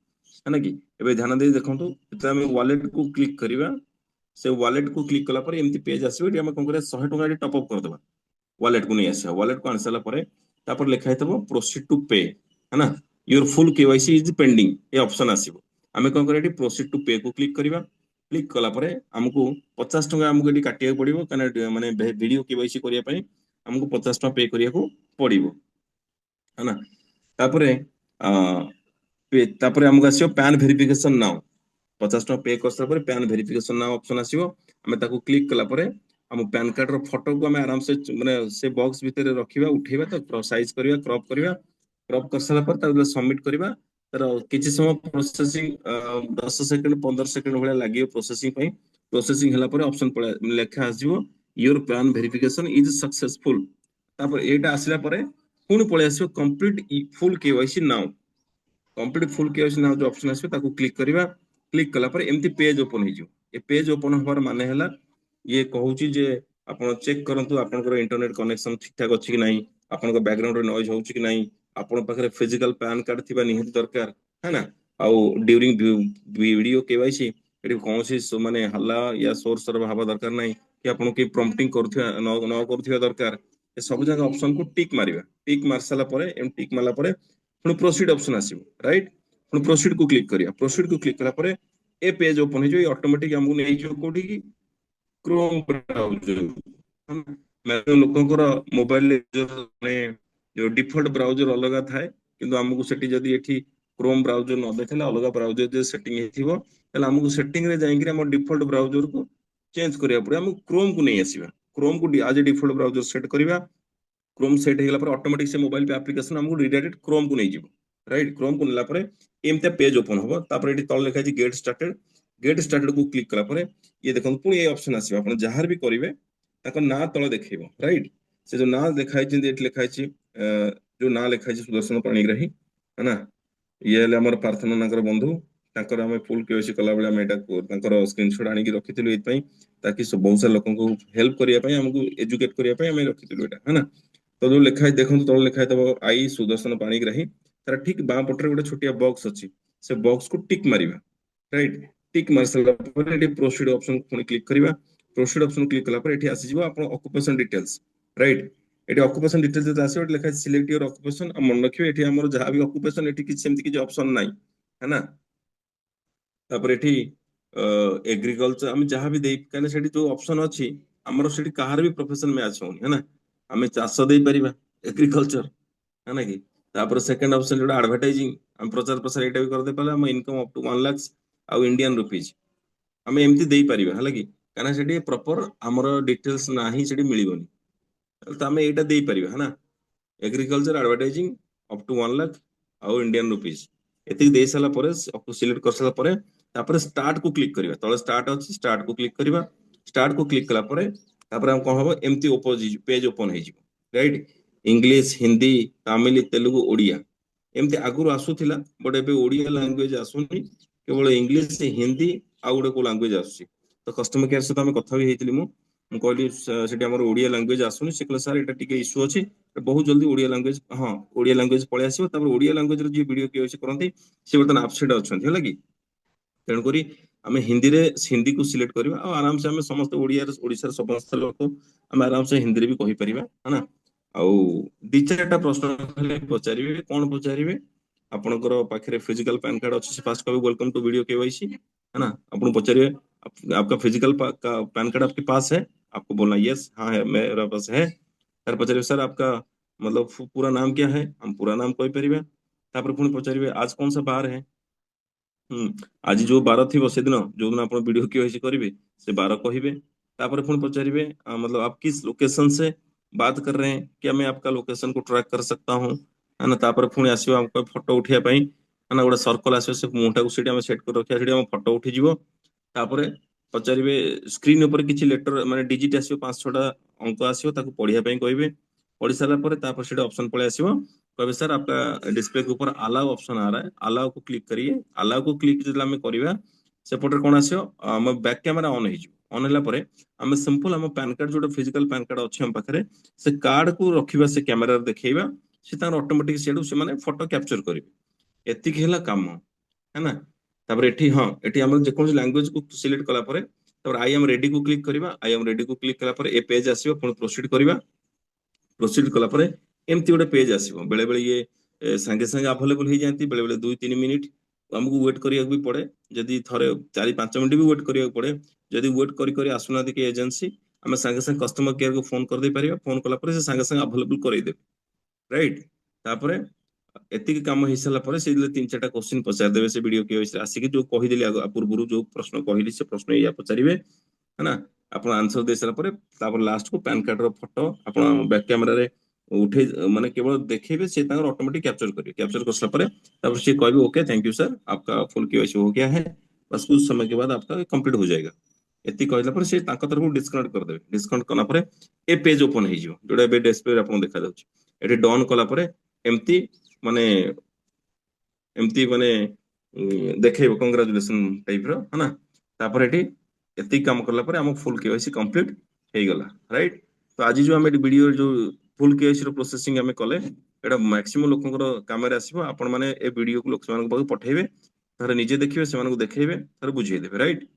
है ना कि एबे ध्यान दे देखंतु त हम वॉलेट को क्लिक करिवा से वॉलेट को क्लिक कला पर एमती पेज आसीबे एटी हम कोन करे 100 टका एटी टॉप अप कर देबा वॉलेट को नहीं आसे वॉलेट को आनसला पर तापर लिखा हेतबो प्रोसीड टू पे है ना your full KYC is pending ये ऑप्शन आसीबो हमें कोन करे एटी प्रोसीड टू पे को क्लिक करिवा क्लिक कला पर हमको 50 टका हमको एटी काटिया पड़िबो कने माने वीडियो केवाईसी करिया पई हमको 50 टका पे करिया को पड़िबो है ना तापरे तापरे हमको आसियो पैन वेरिफिकेशन नाउ 50 टका पे करसा पर पैन वेरिफिकेशन नाउ ऑप्शन आसियो हमें ताको क्लिक कला पर हम पैन कार्ड रो फोटो को हमें आराम से माने से बॉक्स भीतर रखिबा उठेबा तो साइज करिबा क्रॉप कर साला पर ताको सबमिट करिबा तर किछि समय प्रोसेसिंग 10 सेकंड 15 सेकंड होले लागियो प्रोसेसिंग पई प्रोसेसिंग हला पर ऑप्शन पळे लेखा आसीबो your PAN verification is successful तापर एटा आसिला पर पुणी पळे आसीबो complete full KYC now complete full KYC now जो ऑप्शन आसीबो ताको क्लिक करिबा क्लिक कला पर एमती पेज ओपन हे जिवो ए पेज ओपन होबार माने हला ये कहूची जे आपण चेक करंतु आपनकर इंटरनेट कनेक्शन ठीक ठाक अछि कि नाही आपनकर बैकग्राउंड रे नॉइज होउची कि नाही आपण पाखरे फिजिकल पैन कार्ड थिबा निहित दरकार है ना आउ ड्यूरिंग वीडियो केवाईसी एटी कोनसी माने हल्ला या सोर्स सर भाबा दरकार नाही कि आपण के प्रॉम्प्टिंग करथिया न करथिया दरकार ए सब जगह ऑप्शन को टिक मारिबा टिक मारसला परे एम टिक मारला परे पुनी प्रोसीड ऑप्शन आसीबो राइट पुनी प्रोसीड को क्लिक करिया प्रोसीड को क्लिक कला परे ए पेज ओपन हे जो ऑटोमेटिक हमको नै जो कोठी की क्रोम ब्राउजर मैक्सिमम लोकंकर मोबाइल जो ने जो डिफॉल्ट ब्राउजर अलग थाए किंतु हमको सेठी जदी एठी क्रोम ब्राउजर न देखला अलग ब्राउजर जे सेटिंग हेथिबो तला हमको सेटिंग रे जाई कि हम डिफॉल्ट ब्राउजर को चेंज करिया पड़े हम क्रोम को नहीं आसीबा क्रोम को आज डिफॉल्ट ब्राउजर सेट करिबा क्रोम सेट हेला पर ऑटोमेटिक से मोबाइल पे एप्लीकेशन हमको रिडायरेक्ट क्रोम को नहीं जिवो राइट क्रोम को नेला पर एमते पेज ओपन होबो तापर एठी तळ लिखा छि गेट स्टार्टेड को क्लिक कला पर ये देखो पुणी ये ऑप्शन आसीबो आपण जहार भी करिवे ताको ना तळ देखैबो राइट से जो ना देखाइ छि एठी लिखा छि जो ना लिखा छि सुदर्शन पाणिग्राही है ना ये ले हमर प्रार्थना नगर बंधु ताकर हम फुल केवाईसी कला बेला हम एटा ताकर स्क्रीनशॉट आनी कि रखिथिलु एत पई ताकि सब बहुत सारा लोगन को हेल्प करिया पई हमको एजुकेट करिया पई हम रखिथिलु एटा है ना तो जो लिखा है देखो तळ लिखा है तब आई सुदर्शन पाणिग्राही तार ठीक बां पटरे गोटे छोटिया बॉक्स अछि से बॉक्स को टिक मारिबा राइट टिक मार सला पर एटी प्रोसीड ऑप्शन पुनी क्लिक करिबा प्रोसीड ऑप्शन क्लिक कला पर एटी आसी जिवो आपण ऑक्युपेशन डिटेल्स राइट एटी ऑक्युपेशन डिटेल्स जे आसी ओटे लिखा है सिलेक्ट योर ऑक्युपेशन आ मन रखियो एटी हमर जहां भी ऑक्युपेशन एटी कि सेमति कि ऑप्शन नाही है ना तापर एटी एग्रीकल्चर हम जहां भी देई कने सेठी जो ऑप्शन अछि हमर सेठी कहार भी प्रोफेशन मैच होनी है ना हमें चाष दे परिबा एग्रीकल्चर है ना कि तापर सेकंड ऑप्शन जोटा एडवर्टाइजिंग हम प्रचार प्रसार एटा भी कर दे पाले हम इनकम अप टू 1 लाख आउ इंडियन रुपीज हमें एमती दे परिबा हला कि काना सेठी प्रॉपर हमर डिटेल्स नाही सेठी मिलिबोनी तो हमें एटा दे परिबा है ना agriculture advertising up to 1 lakh आउ इंडियन रुपीज एति दे साला परे सिलेक्ट कर साला परे तापर स्टार्ट को क्लिक करिबा तळे स्टार्ट अछि स्टार्ट को क्लिक करिबा स्टार्ट को क्लिक कला परे तापर हम कोन हबो एमती ओपोजिट पेज ओपन हे जिवो राइट इंग्लिश हिंदी तमिल तेलुगु ओडिया एमती आगुर आसुथिला बट एबे ओडिया लैंग्वेज आसुनी केवल इंग्लिश हिंदी आ गोटे को लैंग्वेज आसुची तो कस्टमर केयर से हम कथा भी हेतिली मु ମୁଁ କହିଲି ସେଠି ଆମର ଓଡିଆ ଲାଙ୍ଗୁଏଜ ଆସୁନି, ସେ କହିଲେ ସାର୍ ଏଟା ଟିକେ ଇସ୍ୟୁ ଅଛି, ବହୁତ ଜଲ୍ଦି ଓଡିଆ ଲାଙ୍ଗୁଏଜ, ହଁ ଓଡିଆ ଲାଙ୍ଗୁଏଜ ପଳେଇ ଆସିବ। ତାପରେ ଓଡିଆ ଲାଙ୍ଗୁଏଜର ଯିଏ ଭିଡିଓ କେୱାଇସି କରନ୍ତି ସେ ବର୍ତ୍ତମାନ ଆପସେଟ ଅଛନ୍ତି, ହେଲା କି? ତେଣୁକରି ଆମେ ହିନ୍ଦୀରେ ହିନ୍ଦୀକୁ ସିଲେକ୍ଟ କରିବା, ଆଉ ଆରାମସେ ଆମେ ସମସ୍ତେ ଓଡିଶାର ସମସ୍ତ ଲୋକ ଆମେ ଆରାମସେ ହିନ୍ଦୀରେ ବି କହିପାରିବା, ହେଲା। ଆଉ ଦି ଚାରିଟା ପ୍ରଶ୍ନ ଖାଲି ପଚାରିବେ, କଣ ପଚାରିବେ? ଆପଣଙ୍କର ପାଖରେ फिजिकल पैन कार्ड ଅଛି, से फास्ट कभी वेलकम टू वीडियो केवाईसी, है ना? आपको पचारिए आपका फिजिकल पैन कार्ड आपके पास है? आपको बोलना यस, हाँ है, मेरा पास है। तार पचारिए सर आपका मतलब पूरा नाम क्या है? हम पूरा नाम कहि परिबे। तापर पुଣି पचारिए आज कौन सा बार है? आज जो ବାର ଥିବ ସେଦିନ ଯୋଉଦିନ ଆପଣ ଭିडियो केवाईसी କରିବେ ସେ ବାର କହିବେ। तापर पुଣି पचारिए मतलब आप किस लोकेशन से बात कर रहे हैं, क्या मैं आपका लोकेशन को ट्रैक कर सकता हूँ, है ना? तापर पुଣି ଆସିବ ଆମକୁ ଫଟो ଉଠେଇବା ପାଇଁ, है ना? ଗୋଟେ सर्कल ଆସିବ, ସେ ମୁହଁଟାକୁ ସେଠି ଆମେ ସେଟ୍ କରି ରଖିବା, ସେଠି ଆମ ଫଟୋ ଉଠିଯିବ। ତାପରେ ପଚାରିବେ ସ୍କ୍ରିନ ଉପରେ କିଛି ଲେଟର ମାନେ ଡିଜିଟ ଆସିବ, 5-6ଟା ଅଙ୍କ ଆସିବ, ତାକୁ ପଢିବା ପାଇଁ କହିବେ। पढ़ी सारा पर तापर सेटा ऑप्शन पड़े आसीबो, कहबे सर आपका डिस्प्ले के ऊपर अलाउ ऑप्शन आ रहा है, अलाउ को क्लिक करिए। अलाउ को क्लिक जब हमें करिवा सेपटे कोन आसीबो, हम बैक कैमरा ऑन हे जिवो। ऑन होला परे हम सिंपल हम पैन कार्ड जोटा फिजिकल पैन कार्ड अछि हम पाखरे से कार्ड को रखिबा, से कैमरा रे देखैबा, से तार ऑटोमेटिक सेडू से माने फोटो कैप्चर करिवे। एतिक हेला काम, है ना? तापर एठी हां एठी हम जे कोन लैंग्वेज को सिलेक्ट कला परे तापर आई एम रेडी को क्लिक करिवा। आई एम रेडी को क्लिक कला परे ए पेज आसीबो, पुଣି प्रोसीड करिवा। प्रोसीड कला परे एमती गोटे पेज आसीबो। बेले बेले ये संगे संगे अवेलेबल हो जाती, बेले बेले 2-3 मिनिट हमको वेट करिया भी पड़े। जदि थरे 4-5 मिनिट भी वेट करिया पड़े, जदि वेट करी करी आसुना कि एजेंसी, हम संगे संगे कस्टमर केयर को फोन कर दे परिबा। फोन कला परे से संगे संगे अवेलेबल करई दे, राइट? तापरे एतिक काम हो सारा पर से 3-4टा क्वेश्चन पचार देबे, से वीडियो के वैसे आसिक जो कहि देली पूर्व जो प्रश्न कहली से प्रश्न या पचारिबे, है ना? आपण आंसर दे सारा परे तापर लास्ट को पैन कार्ड रो फोटो आपण बैक कैमरा रे उठे माने केवल देखेबे, से ताकर ऑटोमेटिक कैप्चर करिवे। कैप्चर करसला परे तापर से कहबे ओके थैंक यू सर, आपका फुल केवाईसी हो गया है, बस कुछ समय के बाद आपका कंप्लीट हो जाएगा। एति कहला पर से ताकर तरफ डिस्कनेक्ट कर देबे। डिस्कनेक्ट करना परे ए पेज ओपन हे जिवो, जोडा बे डिस्प्ले रे आपण देखा जाउची। एठी डन कला परे एम्ति माने एमती माने देखेबो कांग्रेचुलेशन टाइप रो, है ना? तापर एठी एति काम करला परे हम फुल केवाईसी कंप्लीट हे गला, राइट? तो आज जो हम वीडियो जो फुल केवाईसी रो प्रोसेसिंग हमें कले, एटा मैक्सिमम लोकंकर काम रे आसीबो। आपण माने ए वीडियो को लोक मान पाखु पठेबे, तारे निजे देखिबे, से मानको देखेबे, तारे बुझिए देबे, राइट?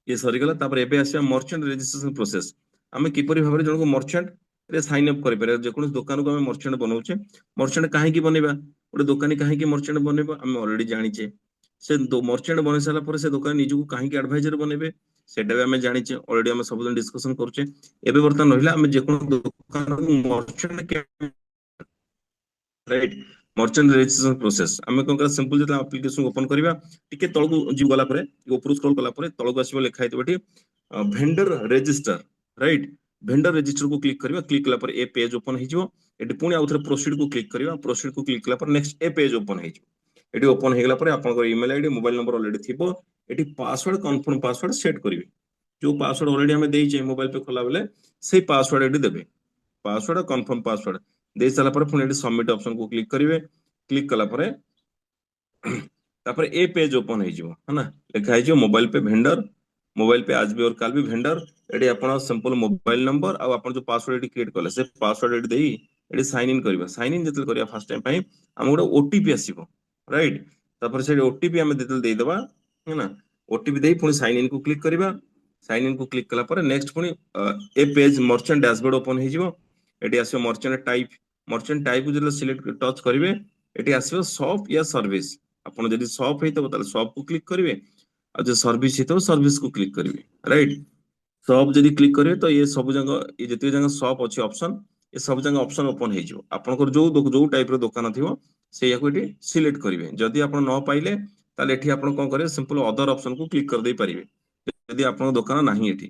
ये सरी गला। तापर एबे आसीबा मर्चेंट रजिस्ट्रेशन प्रोसेस। हमें किपरि भाबरे जनको मर्चेंट रे साइन अप करि पारे। जे कोन दुकान को हमें मर्चेंट बनौचे, मर्चेंट काहे की बनेबा, गोटे दुकानी काहे की मर्चेंट बनेबा हम ऑलरेडी जानिचे। से मर्चेंट बने सारा पर से दुकान निजु काहे की एडवाइजर बनेबे, सेटा भी हमें जानिचे, ऑलरेडी हम सब दिन डिस्कशन करचे। एबे वर्तमान रहिला हम जे कोन दुकान मर्चेंट के, राइट? मर्चेंट रजिस्ट्रेशन प्रोसेस हमें कोन सिंपल जे एप्लीकेशन ओपन करबा, टिके तळको जी गला परे ऊपर स्क्रॉल कला परे तळको आसीबो, लेखा हेतबे एठी vendor register, right? Vendor register को क्लिक करबा। क्लिक कला परे ए पेज ओपन हे जिवो। एठी पुणी आउथरे प्रोसीड को क्लिक करबा। प्रोसीड को क्लिक कला परे नेक्स्ट ए पेज ओपन हे जिवो। एठी ओपन हे गला परे आपन email ID mobile number already थिबो। एठी पासवर्ड कंफर्म पासवर्ड सेट करिवे। जो पासवर्ड ऑलरेडी हमें देइचे मोबाइल पे खोला बेले से पासवर्ड एठी देबे। पासवर्ड कंफर्म पासवर्ड दे सारा पर पुणी एठी सबमिट ऑप्शन को क्लिक करिवे। क्लिक कला परे तापर ए पेज ओपन हे जिवो, है ना? लिखा हे जिवो मोबाइल पे वेंडर, मोबाइल पे आज भी और काल भी वेंडर। एठी आपण सिंपल मोबाइल नंबर आ आपण जो पासवर्ड एठी क्रिएट करले से पासवर्ड एठी देई एठी साइन इन करबा। साइन इन जतल करिया फर्स्ट टाइम पई हम गोटे ओटीपी आसीबो, राइट? तापर से ओटीपी हम जतल देई दबा, है ना? ओटीपी देई पुणी साइन इन को क्लिक करबा। साइन इन को क्लिक कला पर नेक्स्ट पुणी ए पेज मर्चेंट डैशबोर्ड ओपन हे जिवो। एठी आसीबो मर्चेंट टाइप। मर्चेंट टाइप को जतल सिलेक्ट टच करिवे, एठी आसीबो शॉप या सर्विस। आपण जदि शॉप हेतबो ताले शॉप को क्लिक करिवे, आ जो सर्विस हेतबो सर्विस को क्लिक करिवे, राइट? शॉप जदि क्लिक करिवे तो ये सब जंग ये जति जंग शॉप अछि ऑप्शन, ये सब जंग ऑप्शन ओपन हे जिवो। आपनकर जो टाइप रो दुकान थिवो से याको एठी सिलेक्ट करिवे। जदि आपण न पाइले ताले एठी आपण कोन करिवे, सिंपल अदर ऑप्शन को क्लिक कर दे परिवे। जदि आपण दुकान नाही एठी,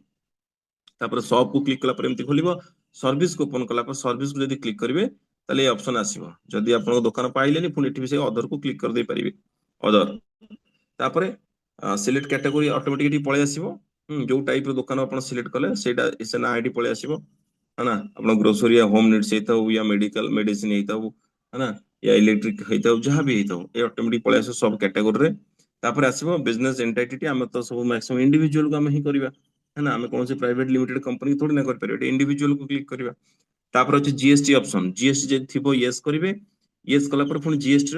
तापर शॉप को क्लिक कला पर एमती खोलिबो। सर्विस को ओपन कला पर सर्विस को जदि क्लिक करिवे ताले ये ऑप्शन आसीबो। जदि आपण दुकान पाइलेनी पुणी एठी भी से अदर को क्लिक कर दे परिवे, अदर। तापरे सिलेक्ट कैटेगरी ऑटोमेटिक एठी पळे आसीबो। जो टाइप रो दुकान आपण सिलेक्ट कले सेटा से ना आईडी पळे आसीबो, है ना? आपण ग्रोसरी या होम नीड्स हेताउ या मेडिकल मेडिसिन हेताउ, है ना? या इलेक्ट्रिक हेताउ, जहां भी हेताउ ए ऑटोमेटिक पळे आसीबो सब कैटेगरी रे। तापर आसीबो बिजनेस एंटिटी। हम तो सब मैक्सिमम इंडिविजुअल को हम ही करबा, है ना, आम कौन से प्राइवेट लिमिटेड कंपनी थोड़ी ना कर इंडिविजुअल को क्लिक करवा। तापर अच्छे जीएसटी ऑप्शन, जीएसटी जब थी येस करेंगे, येस कला पुणी जीएसटी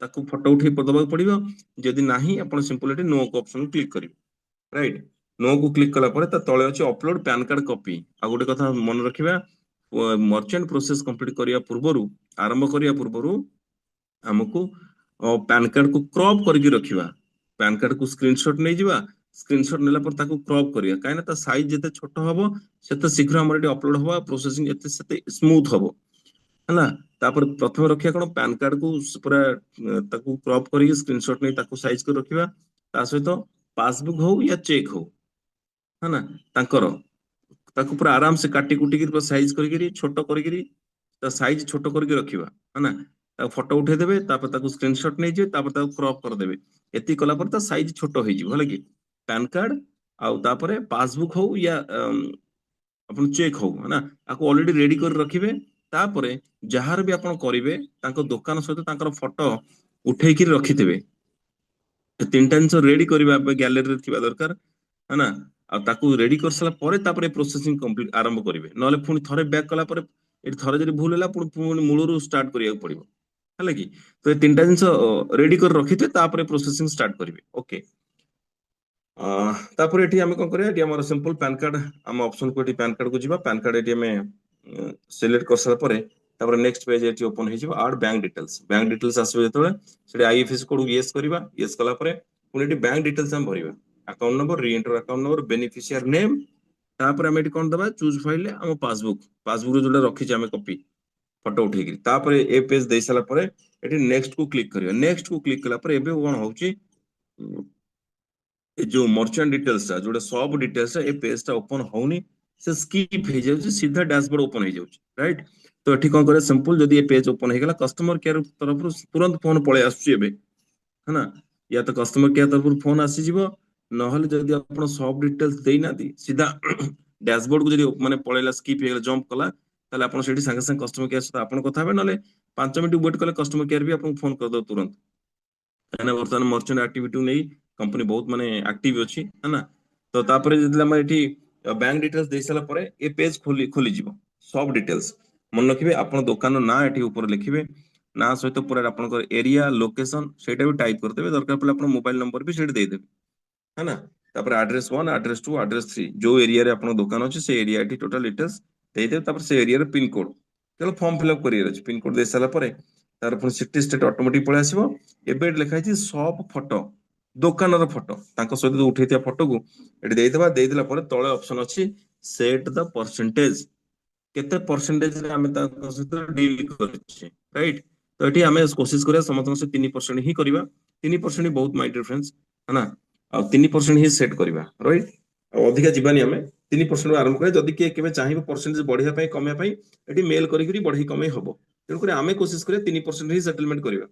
ताकू फोटो उठे दबाक पड़ो, जदि ना आप सिंपल नो को ऑप्शन क्लिक करेंगे, राइट। नो को क्लिक कला तले अच्छे अपलोड पैन कार्ड कॉपी। आ गोटे कथा मन रखा, मर्चेंट प्रोसेस कंप्लीट करने पूर्व, आरंभ करने पूर्व आमको पैन कार्ड को क्रॉप करके रखिबा। पैन कार्ड को स्क्रीनशॉट नहीं जिबा, स्क्रीनशॉट नेला पर ताको क्रॉप करिया, काहे ना ता साइज जते छोट हबो सेते शीघ्र हमर एटी अपलोड हबा, प्रोसेसिंग एते सेते स्मूथ हबो, हैना। तापर प्रथम रखिया कोन पैन कार्ड को पूरा ताको क्रॉप करके स्क्रीनशॉट नहीं ताको साइज कर रखिबा। ता सहित पासबुक हो या चेक हो, हैना, तांकर ताको पूरा आराम से काटी कुटी के साइज करके छोट करके साइज छोट करके रखिबा, है ना। फोटो उठे देबे, तापर ताको स्क्रीनशॉट नहीं जे, तापर ताको क्रॉप कर देबे। एती कला पर ता साइज छोट होई जिवो, हला कि पैन कार्ड आउ तापरे पासबुक हो या अपन चेक हो, है ना, आको ऑलरेडी रेडी कर रखिबे। तापरे जहार भी अपन करिवे तांको दुकान सहित तांकर फोटो उठेई कि रखिथिबे। तीनटा जिनिस रेडी करबा गैलरी रे थिबा दरकार, है ना। आ ताकू रेडी कर सला परे तापरे प्रोसेसिंग कंप्लीट आरंभ करिवे, नले पुनी थरे बैक कला परे एठी थरे जदि भूल होला पुनी मूलरू स्टार्ट करिया पड़िबो, ହେଲା କି। ତ ଏ ତିନିଟା ଜିନିସ ରେଡି କରି ରଖିଥିବେ, ତାପରେ ପ୍ରୋସେସିଂ ଷ୍ଟାର୍ଟ କରିବେ। ଓକେ, ତାପରେ ଏଠି ଆମେ କଣ କରିବା, ଏଠି ଆମର ସିମ୍ପଲ ପ୍ୟାନ କାର୍ଡ ଆମ ଅପସନ କୁ ଏଠି ପ୍ୟାନ କାର୍ଡ କୁ ଯିବା। ପ୍ୟାନ କାର୍ଡ ଏଠି ଆମେ ସିଲେକ୍ଟ କରିସାରିଲା ପରେ ତାପରେ ନେକ୍ସଟ ପେଜ ଏଠି ଓପନ ହେଇଯିବ। ଆଡ ବ୍ୟାଙ୍କ ଡିଟେଲ୍ସ, ବ୍ୟାଙ୍କ ଡିଟେଲ୍ସ ଆସିବ ଯେତେବେଳେ ସେଠି ଆଇଏଫଏସସି କୋଡ ୟେସ୍ କରିବା। ୟେସ୍ କଲା ପରେ ପୁଣି ଏଠି ବ୍ୟାଙ୍କ ଡିଟେଲ୍ସ ଆମେ ଭରିବା, ଆକାଉଣ୍ଟ ନମ୍ବର, ରି ଏଣ୍ଟର ଆକାଉଣ୍ଟ ନମ୍ବର, ବେନିଫିସିଆର ନେମ୍। ତାପରେ ଆମେ ଏଠି କଣ ଦବା, ଚୁଜ ଫାଇଲ ଆମ ପାସବୁକ୍, ପାସବୁକ୍ ଯୋଉଟା ରଖିଛେ ଆମେ କପି ଫଟୋ उठेगी। तापर ए पेज दे सारा परे एटी नेक्स्ट को क्लिक करियो। नेक्स्ट को क्लिक कला परे एबे कोन होउची, ए जो मर्चेंट डिटेल्स ता जोडे सब डिटेल्स ए पेज ता ओपन होउनी, से स्किप हे जाउची, सीधा डैशबोर्ड ओपन हे जाउची, राइट। तो एठी कोन करे, सिंपल जदी ए पेज ओपन हे गेला, कस्टमर केयर तरफ तुरंत फोन पळे आसुची एबे, है ना। या तो कस्टमर केयर तरफ फोन आसी जिवो, नहले जदी आपण सब डिटेल्स देई नादी, सीधा डैशबोर्ड को जदी माने पळेला, स्किप हे गेला, जंप कला, ताले आपण सेठी संगे संगे कस्टमर केयर से आपण କଥା हेबे, नले 5 मिनिट वेट कले कस्टमर केयर भी आपण फोन कर दो तुरंत। है ना, वर्तमान मर्चेंट एक्टिविटी नहीं कंपनी बहुत माने एक्टिव अछि, है ना। तो तापर जदि हम एठी बैंक डिटेल्स दे साला परे ए पेज खोली खोली जिवो सब डिटेल्स। मन रखिबे आपण दुकान ना एठी ऊपर लिखिबे, ना सहित पूरा आपण एरिया लोकेशन सेटा भी टाइप कर देबे, दरकार पड़े आपण मोबाइल नंबर भी सेठी दे देबे, है ना। तापर एड्रेस 1, एड्रेस 2, एड्रेस 3, जो एरिया रे आपण दुकान अछि से एरिया एठी टोटल डिटेल्स दे देबे। तापर से एरिया रे पिन कोड चलो फॉर्म फिलअप करियर अछि, पिन कोड दे साला परे तार पुनी सिटी स्टेट ऑटोमेटिक पळे आसीबो। एबे लिखा है सब फोटो दुकान फोटो सहित उठे फोटो को ये देदेबा। देदेला तले ऑप्शन अच्छी सेट द परसेंटेज, केते परसेंटेज रे आमे सहित डील करछे, राइट। तो एठी आमे कोशिश करिया समस्त से 3% ही करबा। 3% बहुत माय डियर फ्रेंड्स, है ना। आ 3% ही सेट करबा, राइट। आ अधिका जीवानी आमे 3% आरंभ करे। जदि के केबे चाहिबो परसेंटेज बढ़िया पई कमिया पई एठी मेल करी करी बढ़ई कमई हबो। तेणु करे आमे कोशिश करिया 3% ही सेटलमेंट करबा।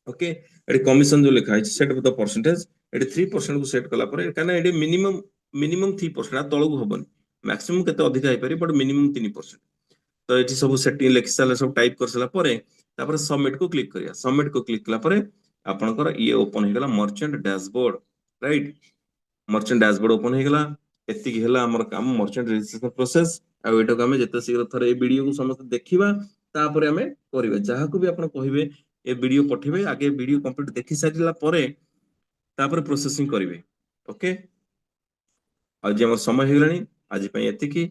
ओके, एटी कमिशन जो लिखा है सेट द परसेंटेज, एटी 3% को सेट कला परे, काना एटी मिनिमम मिनिमम 3% आ तळगु हबन, मैक्सिमम केते अधिका हे पारी, बट मिनिमम 3%। तो एटी सब सेटिंग लिखि साला, सब टाइप कर साला परे तापर सबमिट को क्लिक करिया। सबमिट को क्लिक कला परे आपनकर ये ओपन हे गला merchant dashboard, right. Merchant dashboard open हे गला। एति हेला हमर काम मर्चेंट रजिस्ट्रेशन प्रोसेस। आ एटा को हमें जते शीघ्र थरे ए वीडियो को समस्त देखिबा, तापर हमें करिवे। जहा को भी आपण कहिबे ए वीडियो पठेबे, आगे वीडियो कंप्लीट देखि सारिला परे तापर प्रोसेसिंग करिवे। ओके, आज हमर समय हे गलानी, आज पई एतिकी।